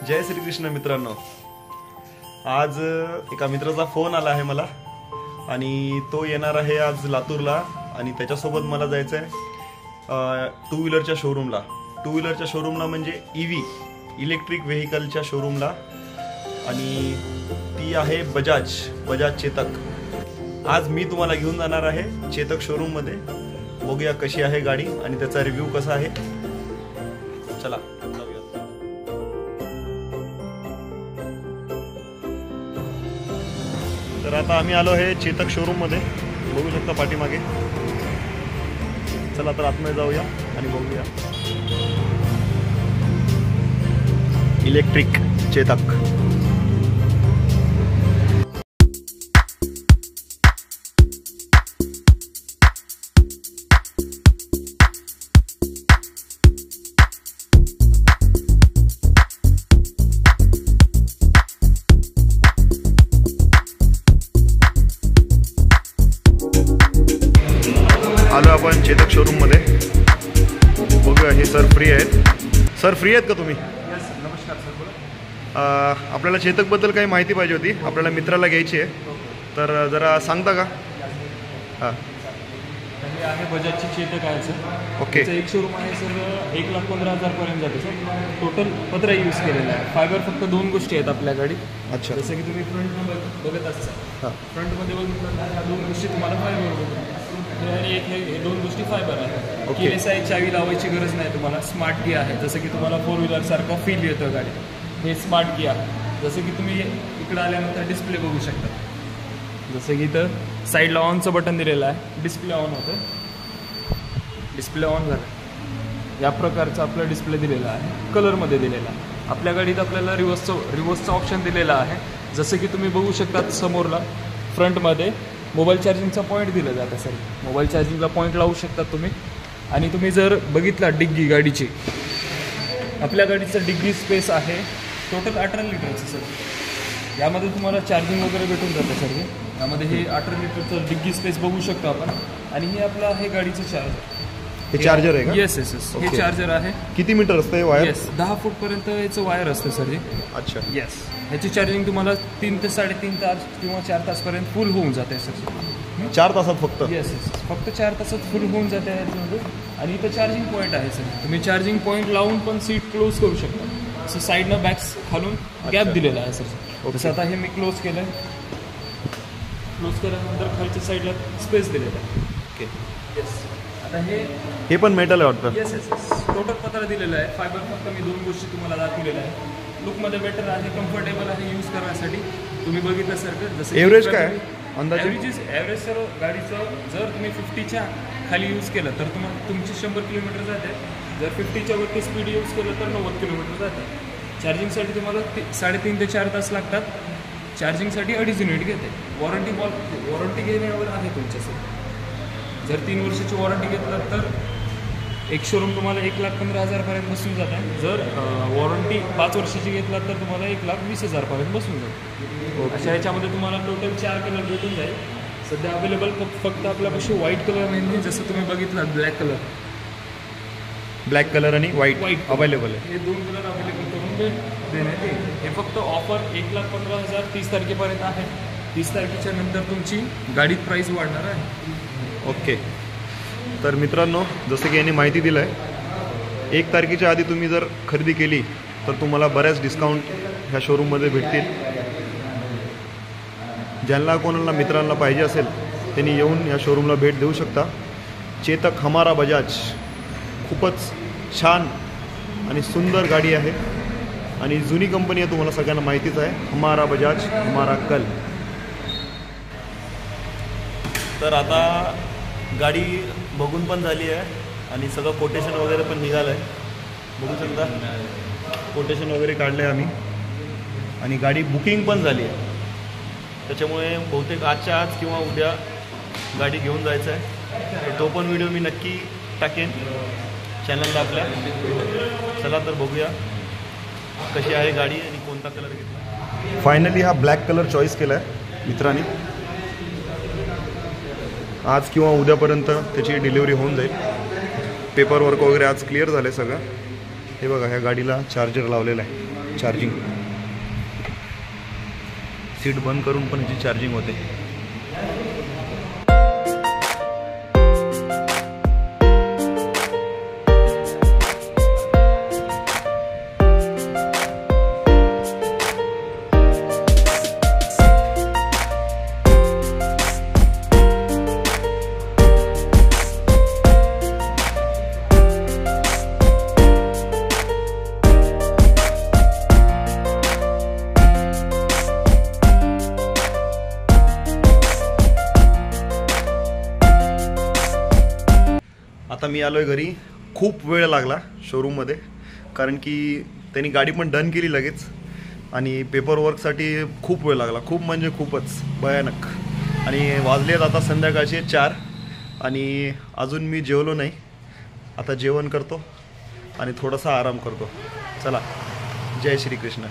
जय श्रीकृष्ण मित्रांनो, आज एका मित्राचा फोन आला आहे मला आणि तो येणार आहे आज लातूरला आणि त्याच्यासोबत मला जायचं आहे टू व्हीलरच्या शोरूमला. टू व्हीलरच्या शोरूमला म्हणजे EV इलेक्ट्रिक व्हेकलच्या शोरूमला आणि ती आहे बजाज चेतक. आज मी तुम्हाला घेऊन जाणार आहे चेतक शोरूममध्ये. बघूया कशी आहे गाडी आणि त्याचा रिव्ह्यू कसा आहे. चला जाऊया. तर आता आम्ही आलो आहे चेतक शोरूममध्ये, बघू शकता पाठीमागे. चला तर आतमध्ये जाऊया आणि बघूया इलेक्ट्रिक चेतक. आलो आपण चेतक शोरूम मध्ये. बघूया हे सर फ्री आहेत. सर फ्री आहेत का तुम्ही? नमस्कार सर, बोला. आपल्याला चेतकबद्दल काही माहिती पाहिजे होती, आपल्याला मित्राला घ्यायची आहे, तर जरा सांगता का? हां, हे आहे बजाजची चेतक आहे सर. ओके. एक शोरूम आहे सर, 1,15,000 पर्यंत जाते सर. टोटल पत्रा यूज केलेला आहे. फायबर फक्त 2 गोष्टी आहेत आपल्या गाडीत. अच्छा. जसं की तुम्ही फ्रंट बघत असाल, हां, फ्रंटमध्ये बघितलं ह्या 2 गोष्टी तुम्हाला फायबर आणि एक हे 2 गोष्टी फायबर आहेत. ओके. KSI चावी लावायची गरज नाही तुम्हाला. स्मार्ट की आहे, जसं की तुम्हाला 4 व्हीलर सारखा फील येतं गाडीत. हे स्मार्ट की आहे. जसं की तुम्ही इकडं आल्यानंतर डिस्प्ले बघू शकता. जसं की इथं साईडला ऑनचं बटन दिलेलं आहे, डिस्प्ले ऑन होतं. डिस्प्ले ऑन झालं, या प्रकारचा आपला डिस्प्ले दिलेला आहे, कलरमध्ये दिलेला आहे. आपल्या गाडीत आपल्याला रिव्हर्सचा ऑप्शन दिलेला आहे. जसं की तुम्ही बघू शकता समोरला फ्रंटमध्ये मोबाईल चार्जिंगचा पॉईंट दिला जातं सर. मोबाईल चार्जिंगला पॉईंट लावू शकता तुम्ही. आणि तुम्ही जर बघितला डिग्गी गाडीची, आपल्या गाडीचं डिग्गी स्पेस आहे टोटल 18 लिटरचं सर. यामध्ये तुम्हाला चार्जिंग वगैरे भेटून जातं सर. यामध्ये हे 18 लिटरचं डिग्गी स्पेस बघू शकतो आपण. आणि हे आपलं आहे गाडीचं चार्जर. हे चार्जर आहे का? येस. हे चार्जर आहे. किती मीटर असतं हे वायर? येस, 10 फूटपर्यंत याचं वायर असतं सर हे. अच्छा. येस, ह्याची चार्जिंग तुम्हाला 3 ते 3.5 तास किंवा 4 तासपर्यंत फुल होऊन जाते सर. 4 तासात फक्त? येस, फक्त 4 तासात फुल होऊन जाते ह्याच्यामध्ये. आणि इथं चार्जिंग पॉईंट आहे सर. तुम्ही चार्जिंग पॉईंट लावून पण सीट क्लोज करू शकता. असं साईडनं बॅक्स खालून गॅप दिलेला आहे सर. जसं आता हे मी क्लोज केलं आहे. क्लोज केल्यानंतर खालच्या साईडला स्पेस दिलेला आहे. ओके. येस. आता हे पण मेटल आहे वाटतं? येस. टोटल पत्रा दिलेला आहे. फायबर फक्त मी 2 गोष्टी तुम्हाला दाखवलेल्या आहे. लुकमध्ये बेटर आहे, कम्फर्टेबल आहे यूज करण्यासाठी. तुम्ही बघितल्यासारखं जसं एव्हरेज काय अंदाजे? ॲव्हरेज सर गाडीचं जर तुम्ही 50च्या खाली यूज केलं तर तुम्हाला तुमची 100 किलोमीटर जाते. जर 50च्या वरती स्पीड यूज केलं तर 90 किलोमीटर जाते. चार्जिंगसाठी तुम्हाला 3.5 ते 4 तास लागतात. चार्जिंगसाठी 2.5 युनिट घेते. वॉरंटी घेण्यावर आहे तुमच्यासाठी. जर 3 वर्षाची वॉरंटी घेतलं तर एक शोरूम तुम्हाला 1,15,000 पर्यंत बसून जात आहे. जर वॉरंटी 5 वर्षाची घेतला तर तुम्हाला 1,20,000 पर्यंत बसून जाईल. अशा ह्याच्यामध्ये तुम्हाला टोटल 4 कलर भेटून जाईल. सध्या अवेलेबल फक्त आपल्यापाशी व्हाईट कलर नाही, जसं तुम्ही बघितलं ब्लॅक कलर आणि व्हाईट अवेलेबल आहे. हे 2 कलर अवेलेबल करून देण्यात येईल. हे फक्त ऑफर 1,15,000 30 तारखेपर्यंत आहे. 30 तारखेच्या नंतर तुमची गाडीत प्राईस वाढणार आहे. ओके. तर मित्रांनो, जसं की यांनी माहिती दिलं आहे, 1 तारखेच्या आधी तुम्ही जर खरेदी केली तर तुम्हाला बऱ्याच डिस्काउंट ह्या शोरूममध्ये भेटतील. ज्यांना कोणाला मित्रांना पाहिजे असेल त्यांनी येऊन या शोरूमला भेट देऊ शकता. चेतक हमारा बजाज खूपच छान आणि सुंदर गाडी आहे आणि जुनी कंपनी आहे, तुम्हाला सगळ्यांना माहितीच आहे. हमारा बजाज हमारा कल. तर आता गाडी बघून पण झाली आहे आणि सगळं कोटेशन वगैरे पण निघालं आहे. बघू शकता कोटेशन वगैरे काढलं आहे आम्ही आणि गाडी बुकिंग पण झाली आहे. त्याच्यामुळे बहुतेक आजच्या आज किंवा उद्या गाडी घेऊन जायचं आहे. तर तो पण व्हिडिओ मी नक्की टाकेन चॅनलला आपल्या. चला तर बघूया कशी आहे गाडी आणि कोणता कलर घेतला. फायनली हा ब्लॅक कलर चॉईस केला आहे मित्रांनी. आज किंवा उद्यापर्यंत त्याची डिलिव्हरी होऊन जाईल. पेपर वर्क वगैरे आज क्लिअर झालं आहे सगळं. हे बघा, ह्या गाडीला चार्जर लावलेला आहे, चार्जिंग. सीट बंद करून पण याची चार्जिंग होते. आता मी आलो आहे घरी. खूप वेळ लागला शोरूममध्ये, कारण की त्यांनी गाडी पण डन केली लगेच आणि पेपर वर्कसाठी खूप वेळ लागला. खूप म्हणजे खूपच भयानक. आणि वाजलेत आता संध्याकाळचे 4 आणि अजून मी जेवलो नाही. आता जेवण करतो आणि थोडासा आराम करतो. चला, जय श्री कृष्ण.